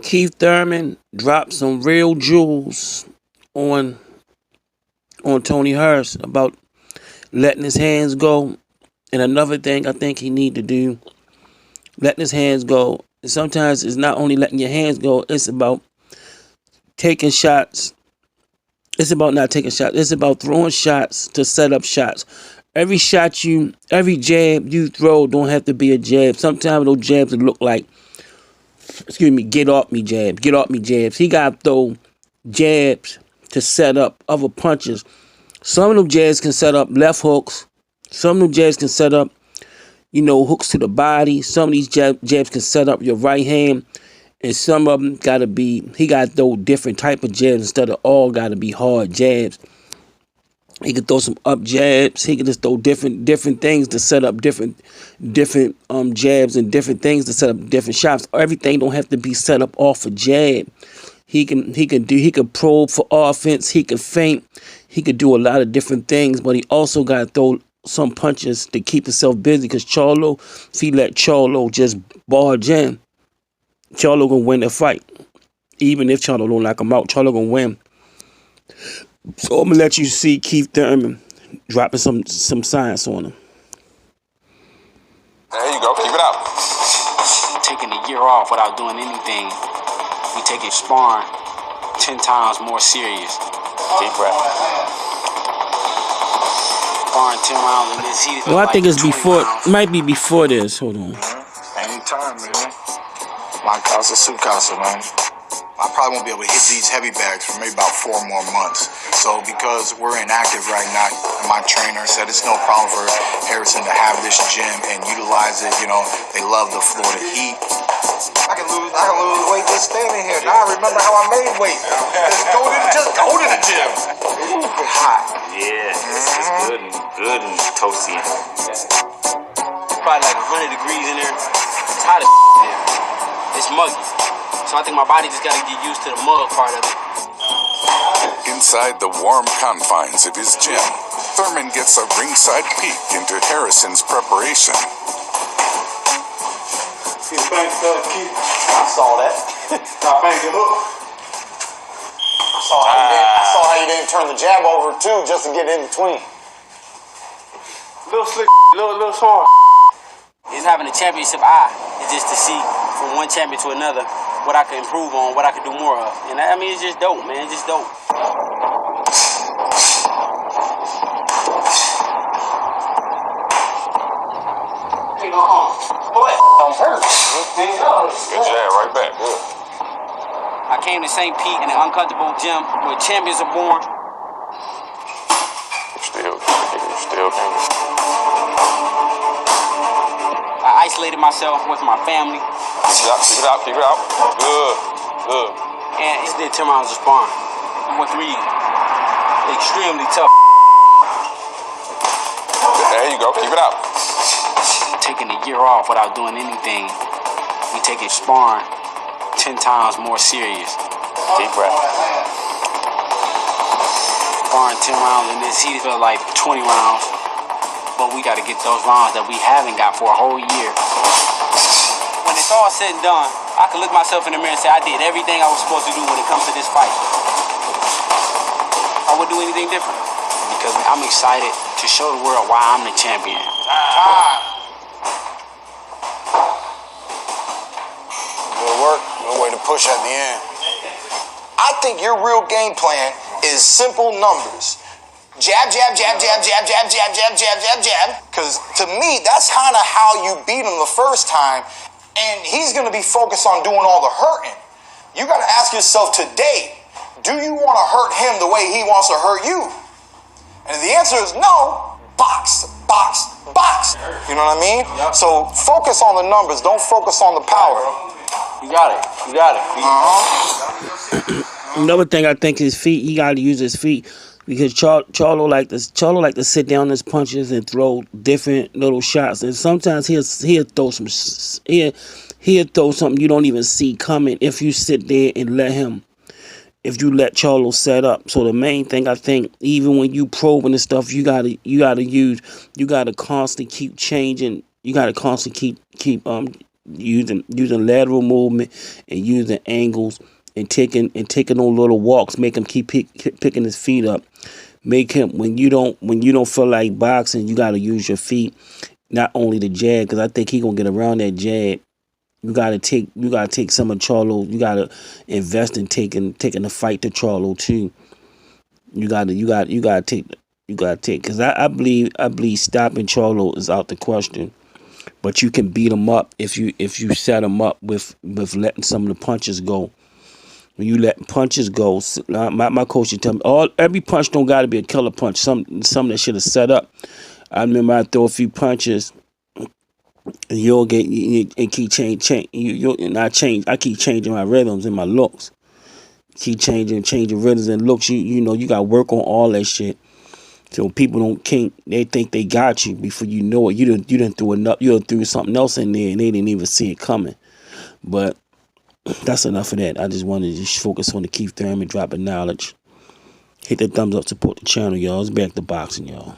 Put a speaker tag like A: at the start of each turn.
A: Keith Thurman dropped some real jewels on Tony Harris about letting his hands go. And another thing I think he need to do, letting his hands go. And sometimes it's not only letting your hands go, it's about taking shots. It's about not taking shots. It's about throwing shots to set up shots. Every jab you throw don't have to be a jab. Sometimes those jabs look like, get off me jabs. He got to throw jabs to set up other punches. Some of them jabs can set up left hooks. Some of them jabs can set up, hooks to the body. Some of these jabs can set up your right hand. And some of them he got to throw different type of jabs instead of all got to be hard jabs. He could throw some up jabs. He could just throw different things to set up different jabs and different things to set up different shots. Everything don't have to be set up off a jab. He could probe for offense. He could feint. He could do a lot of different things, but he also got to throw some punches to keep himself busy. Because Charlo, if he let Charlo just barge in, Charlo gonna win the fight. Even if Charlo don't knock him out, Charlo gonna win. So I'm gonna let you see Keith Thurman dropping some science on him.
B: There you go. Keep it up.
C: Taking a year off without doing anything, we taking sparring 10 times more serious.
B: Deep breath.
C: Sparring 10 rounds in this heat.
A: Well, I think it's before. It might be before this. Hold on.
D: Anytime, man. My casa, su casa, man. I probably won't be able to hit these heavy bags for maybe about 4 more months. So because we're inactive right now, and my trainer said it's no problem for Harrison to have this gym and utilize it. They love the Florida heat. I can lose weight just standing here. Now I remember how I made weight. Just go to the gym. Ooh, hot.
E: Yeah, it's good and toasty.
C: Probably like 100 degrees in there. It's hot as in there. It's muggy. So I think my body just got to get used to the mug part of it.
B: Inside the warm confines of his gym, Thurman gets a ringside peek into Harrison's preparation.
D: See the bank Keith?
C: I saw that.
D: Now bank it up. I saw how you didn't turn the jab over too, just to get in between. Little slick, little small.
C: It's having a championship eye. It's just to see from one champion to another what I can improve on, what I can do more of. And I mean, it's just dope, man. It's just dope.
D: Hey, boy, I'm hurt.
B: Good jab, right back. Good.
C: I came to St. Pete in an uncomfortable gym where champions are born.
B: Still can.
C: I isolated myself with my family.
B: Keep it out. Good.
C: And it's did 10 rounds of sparring. I went 3 extremely tough.
B: There you go. Keep it out.
C: Taking a year off without doing anything, we taking sparring 10 times more serious.
E: Deep breath.
C: Sparring 10 rounds in this heat felt like 20 rounds. But we got to get those rounds that we haven't got for a whole year. When it's all said and done, I can look myself in the mirror and say I did everything I was supposed to do when it comes to this fight. I wouldn't do anything different because I'm excited to show the world why I'm the champion.
D: Good work. No way to push at the end. I think your real game plan is simple numbers. Jab, jab, jab, jab, jab, jab, jab, jab, jab, jab, jab. Because to me, that's kind of how you beat him the first time. And he's going to be focused on doing all the hurting. You got to ask yourself today, do you want to hurt him the way he wants to hurt you? And if the answer is no, box, box, box. You know what I mean? Yep. So focus on the numbers. Don't focus on the power.
C: You got it.
A: Another thing I think his feet. He got to use his feet. Because Charlo like to sit down his punches and throw different little shots, and sometimes he'll throw something you don't even see coming if you sit there and let Charlo set up. So the main thing I think, even when you probing and stuff, you gotta constantly keep changing. You gotta constantly keep using lateral movement and using angles and taking on little walks. Make him keep picking his feet up. Make him when you don't feel like boxing, you got to use your feet. Not only the jab, because I think he gonna get around that jab. You gotta take some of Charlo. You gotta invest in taking the fight to Charlo too. You gotta take because I believe stopping Charlo is out the question. But you can beat him up if you set him up with letting some of the punches go. When you let punches go, my coach would tell me every punch don't gotta be a killer punch. Some that should have set up. I remember I throw a few punches, and you'll get and keep change. I keep changing my rhythms and my looks. Keep changing rhythms and looks. You got to work on all that shit. So people they think they got you before you know it. You done threw something else in there and they didn't even see it coming. But that's enough of that. I just wanted to just focus on the Keith Thurman dropping knowledge. Hit that thumbs up, support the channel, y'all. It's back to boxing, y'all.